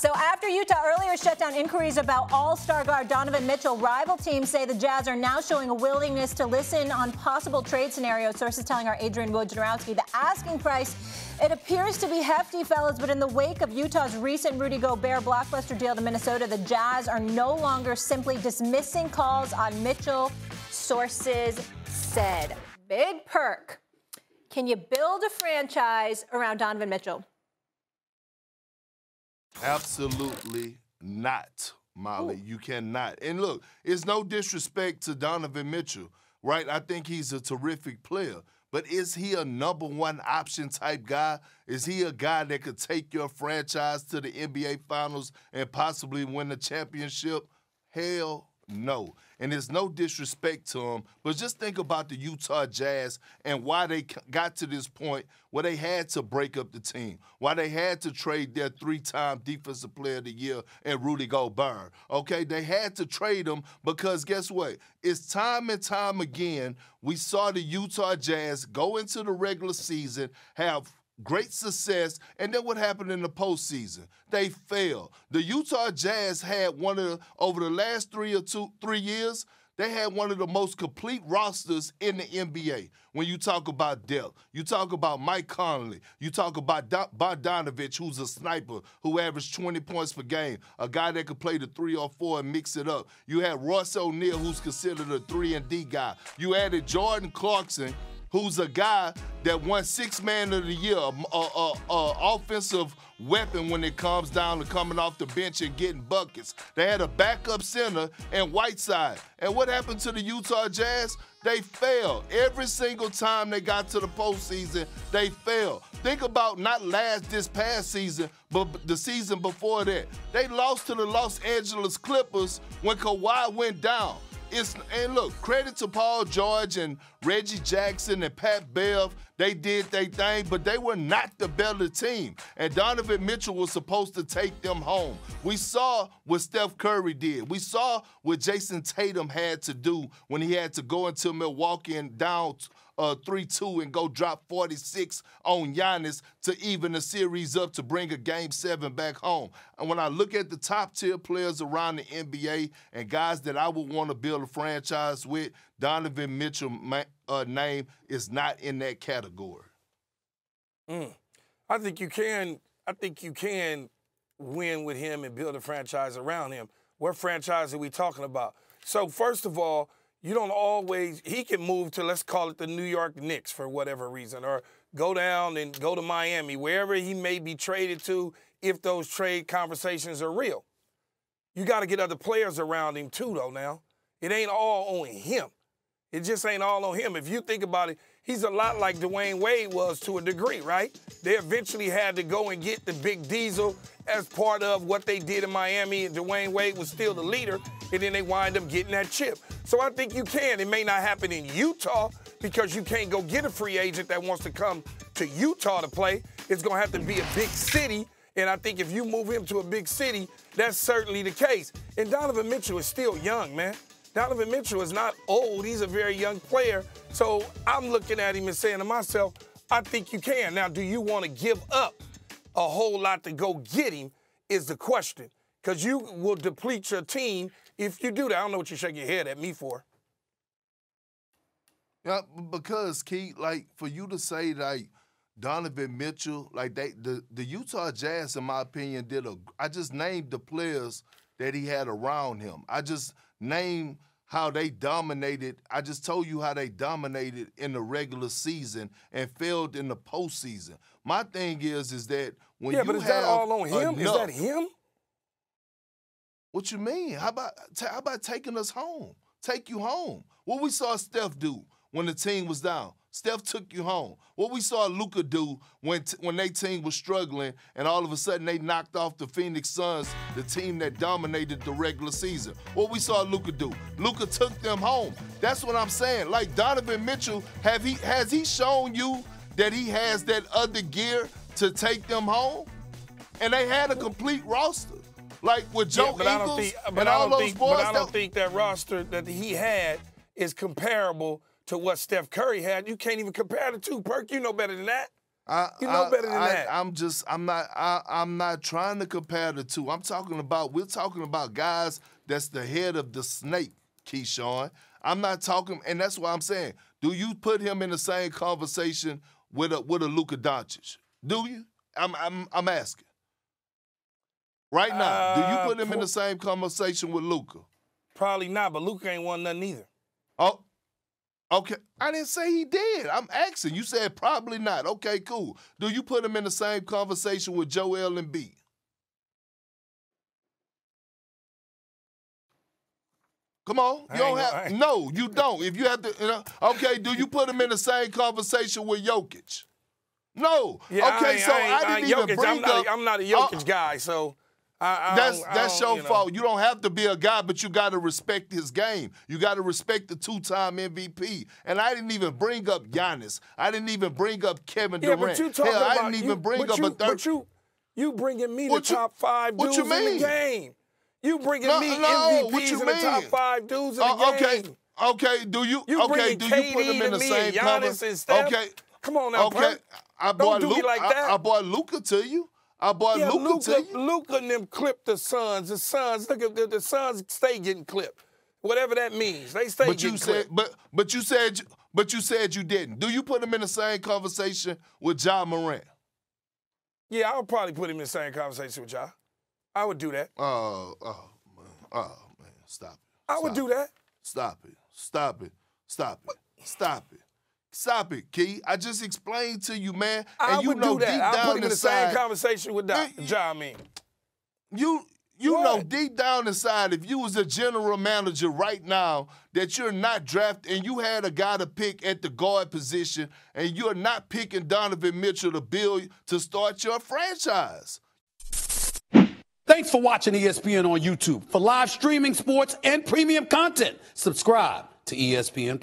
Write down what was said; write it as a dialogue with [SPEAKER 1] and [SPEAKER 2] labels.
[SPEAKER 1] So after Utah earlier shut down inquiries about All-Star guard Donovan Mitchell, rival teams say the Jazz are now showing a willingness to listen on possible trade scenarios. Sources telling our Adrian Wojnarowski the asking price, it appears to be hefty, fellas, but in the wake of Utah's recent Rudy Gobert blockbuster deal to Minnesota, the Jazz are no longer simply dismissing calls on Mitchell, sources said. Big Perk, can you build a franchise around Donovan Mitchell?
[SPEAKER 2] Absolutely not, Molly. Ooh. You cannot. And look, it's no disrespect to Donovan Mitchell, right? I think he's a terrific player. But is he a number one option type guy? Is he a guy that could take your franchise to the NBA Finals and possibly win the championship? Hell no. And there's no disrespect to him, but just think about the Utah Jazz and why they got to this point where they had to break up the team, why they had to trade their three-time Defensive Player of the Year and Rudy Gobert. Okay, they had to trade him because guess what? It's time and time again we saw the Utah Jazz go into the regular season, have great success, and then what happened in the postseason? They failed. The Utah Jazz had over the last 3 years, they had one of the most complete rosters in the NBA. When you talk about depth, you talk about Mike Conley, you talk about Bogdanovich, who's a sniper, who averaged 20 points per game, a guy that could play the 3 or 4 and mix it up. You had Royce O'Neal, who's considered a 3-and-D guy. You added Jordan Clarkson, who's a guy that won Sixth Man of the Year, offensive weapon when it comes down to coming off the bench and getting buckets. They had a backup center and Whiteside. And what happened to the Utah Jazz? They failed. Every single time they got to the postseason, they failed. Think about not this past season, but the season before that. They lost to the Los Angeles Clippers when Kawhi went down. And look, credit to Paul George and Reggie Jackson and Pat Bev. They did their thing, but they were not the better team. And Donovan Mitchell was supposed to take them home. We saw what Steph Curry did. We saw what Jason Tatum had to do when he had to go into Milwaukee and down 3-2 and go drop 46 on Giannis to even the series up to bring a Game 7 back home. And when I look at the top-tier players around the NBA and guys that I would want to build a franchise with, Donovan Mitchell's name is not in that category.
[SPEAKER 3] I think you can win with him and build a franchise around him. What franchise are we talking about? So first of all, you don't always – he can move to, let's call it the New York Knicks for whatever reason, or go down and go to Miami, wherever he may be traded to if those trade conversations are real. You got to get other players around him too, though, now. It ain't all on him. It just ain't all on him. If you think about it, he's a lot like Dwayne Wade was to a degree, right? They eventually had to go and get the big diesel as part of what they did in Miami, and Dwayne Wade was still the leader, and then they wind up getting that chip. So I think you can. It may not happen in Utah because you can't go get a free agent that wants to come to Utah to play. It's going to have to be a big city, and I think if you move him to a big city, that's certainly the case. And Donovan Mitchell is still young, man. Donovan Mitchell is not old. He's a very young player. So I'm looking at him and saying to myself, I think you can. Now, do you want to give up a whole lot to go get him is the question. Because you will deplete your team if you do that. I don't know what you shake your head at me for.
[SPEAKER 2] Yeah, because, Keith, like, for you to say, like, Donovan Mitchell, like, the Utah Jazz, in my opinion, I just named the players that he had around him. I just named how they dominated. I just told you how they dominated in the regular season and failed in the postseason. My thing is that when you have
[SPEAKER 3] but is that all on him? Is that him?
[SPEAKER 2] What you mean? How about taking us home? Take you home. What we saw Steph do when the team was down. Steph took you home. What we saw Luka do when their team was struggling and all of a sudden they knocked off the Phoenix Suns, the team that dominated the regular season. What we saw Luka do. Luka took them home. That's what I'm saying. Like Donovan Mitchell, has he shown you that he has that other gear to take them home? And they had a complete roster. Like with Joe Ingles and all those boys.
[SPEAKER 3] But I don't think that roster that he had is comparable to what Steph Curry had. You can't even compare the two. Perk, you know better than that. You know better than that.
[SPEAKER 2] I'm not trying to compare the two. we're talking about guys that's the head of the snake, Keyshawn. I'm not talking, and that's why I'm saying, do you put him in the same conversation with a Luka Doncic? Do you? I'm asking. Right now, do you put him in the same conversation with Luka?
[SPEAKER 3] Probably not, but Luka ain't won nothing either.
[SPEAKER 2] Oh, okay. I didn't say he did. I'm asking. You said probably not. Okay, cool. Do you put him in the same conversation with Joel Embiid? Come on. You don't have. No, you don't. If you have to, okay, do you put him in the same conversation with Jokic? No.
[SPEAKER 3] Yeah,
[SPEAKER 2] okay, I didn't even bring up.
[SPEAKER 3] I'm not a Jokic guy, so.
[SPEAKER 2] That's your fault. You don't have to be a guy, but you got to respect his game. You got to respect the two-time MVP. And I didn't even bring up Giannis. I didn't even bring up Kevin Durant.
[SPEAKER 3] But you talking about,
[SPEAKER 2] I didn't even bring up a third.
[SPEAKER 3] But you bringing me the top 5 dudes in the game. You bringing me MVPs in the top 5 dudes in the game.
[SPEAKER 2] Okay. Do you put them in the same
[SPEAKER 3] Giannis
[SPEAKER 2] conversation?
[SPEAKER 3] Okay. Come on now,
[SPEAKER 2] okay.
[SPEAKER 3] Don't do me like that.
[SPEAKER 2] I brought Luka to you. I brought Luka to you.
[SPEAKER 3] Luka and them clipped the Suns. The Suns, look at the Suns stay getting clipped. Whatever that means. They stay getting clipped.
[SPEAKER 2] But you said you didn't. Do you put him in the same conversation with Ja Morant?
[SPEAKER 3] Yeah, I would probably put him in the same conversation with Ja. I would do that.
[SPEAKER 2] Oh, man. Stop it.
[SPEAKER 3] I would do that.
[SPEAKER 2] Stop it, Key. I just explained to you, man.
[SPEAKER 3] I
[SPEAKER 2] and you
[SPEAKER 3] would
[SPEAKER 2] know
[SPEAKER 3] do that.
[SPEAKER 2] deep
[SPEAKER 3] I'll
[SPEAKER 2] down
[SPEAKER 3] put him in the
[SPEAKER 2] inside,
[SPEAKER 3] same conversation with Ja, I mean.
[SPEAKER 2] You know deep down inside, if you was a general manager right now, that you're not drafted and you had a guy to pick at the guard position and you're not picking Donovan Mitchell to start your franchise.
[SPEAKER 4] Thanks for watching ESPN on YouTube. For live streaming sports and premium content, subscribe to ESPN+.